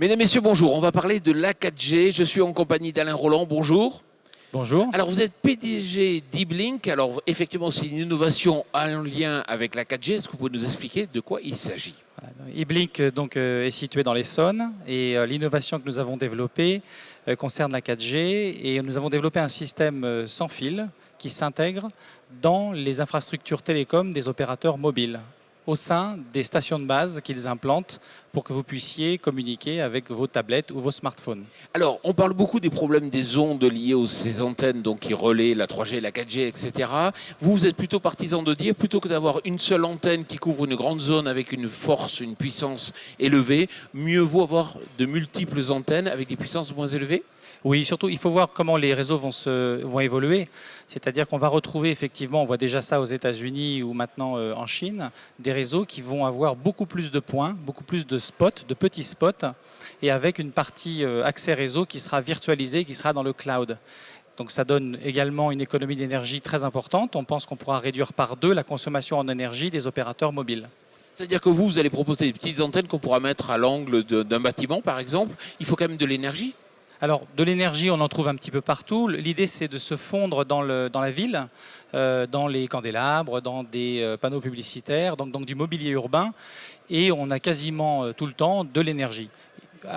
Mesdames, Messieurs, bonjour. On va parler de la 4G. Je suis en compagnie d'Alain Roland. Bonjour. Bonjour. Alors, vous êtes PDG d'Iblink. Alors, effectivement, c'est une innovation en lien avec la 4G. Est-ce que vous pouvez nous expliquer de quoi il s'agit? Iblink est situé dans l'Essonne et l'innovation que nous avons développée concerne la 4G et nous avons développé un système sans fil qui s'intègre dans les infrastructures télécom des opérateurs mobiles au sein des stations de base qu'ils implantent pour que vous puissiez communiquer avec vos tablettes ou vos smartphones. Alors, on parle beaucoup des problèmes des ondes liées aux ces antennes donc, qui relaient la 3G, la 4G, etc. Vous êtes plutôt partisan de dire, plutôt que d'avoir une seule antenne qui couvre une grande zone avec une force, une puissance élevée, mieux vaut avoir de multiples antennes avec des puissances moins élevées? Oui, surtout, il faut voir comment les réseaux vont évoluer. C'est-à-dire qu'on va retrouver, effectivement, on voit déjà ça aux États-Unis ou maintenant en Chine, des réseaux qui vont avoir beaucoup plus de points, beaucoup plus de spots, de petits spots, et avec une partie accès réseau qui sera virtualisée, qui sera dans le cloud. Donc ça donne également une économie d'énergie très importante. On pense qu'on pourra réduire par 2 la consommation en énergie des opérateurs mobiles. C'est-à-dire que vous allez proposer des petites antennes qu'on pourra mettre à l'angle d'un bâtiment, par exemple. Il faut quand même de l'énergie? Alors, de l'énergie, on en trouve un petit peu partout. L'idée, c'est de se fondre dans la ville, dans les candélabres, dans des panneaux publicitaires, donc du mobilier urbain. Et on a quasiment tout le temps de l'énergie.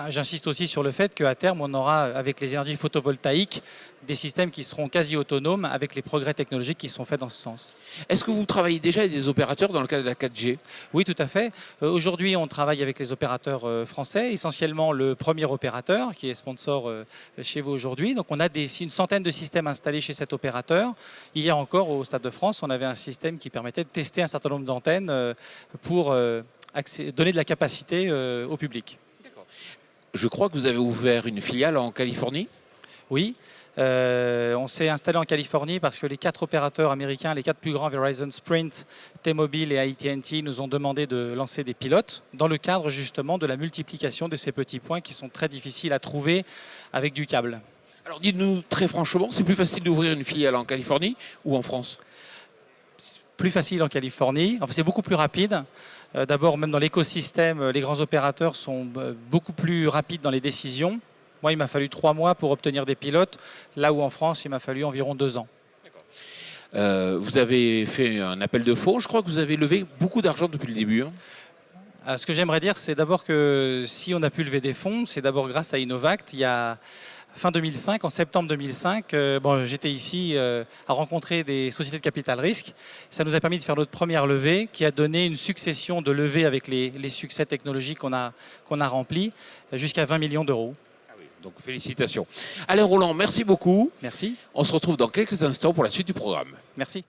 J'insiste aussi sur le fait qu'à terme, on aura, avec les énergies photovoltaïques, des systèmes qui seront quasi autonomes avec les progrès technologiques qui sont faits dans ce sens. Est-ce que vous travaillez déjà avec des opérateurs dans le cadre de la 4G? Oui, tout à fait. Aujourd'hui, on travaille avec les opérateurs français, essentiellement le premier opérateur qui est sponsor chez vous aujourd'hui. Donc on a une centaine de systèmes installés chez cet opérateur. Hier encore, au Stade de France, on avait un système qui permettait de tester un certain nombre d'antennes pour donner de la capacité au public. Je crois que vous avez ouvert une filiale en Californie? Oui, on s'est installé en Californie parce que les 4 opérateurs américains, les 4 plus grands, Verizon, Sprint, T-Mobile et AT&T, nous ont demandé de lancer des pilotes dans le cadre justement de la multiplication de ces petits points qui sont très difficiles à trouver avec du câble. Alors dites-nous très franchement, c'est plus facile d'ouvrir une filiale en Californie ou en France? Plus facile en Californie, enfin, c'est beaucoup plus rapide. D'abord, même dans l'écosystème, les grands opérateurs sont beaucoup plus rapides dans les décisions. Moi, il m'a fallu 3 mois pour obtenir des pilotes, là où en France, il m'a fallu environ 2 ans. Vous avez fait un appel de fonds, je crois que vous avez levé beaucoup d'argent depuis le début. Ce que j'aimerais dire, c'est d'abord que si on a pu lever des fonds, c'est d'abord grâce à Innovact. Il y a fin 2005, en septembre 2005, j'étais ici à rencontrer des sociétés de capital risque. Ça nous a permis de faire notre première levée qui a donné une succession de levées avec les succès technologiques qu'on a remplis jusqu'à 20 millions d'euros. Ah oui, donc félicitations. Alain Roland, merci beaucoup. Merci. On se retrouve dans quelques instants pour la suite du programme. Merci.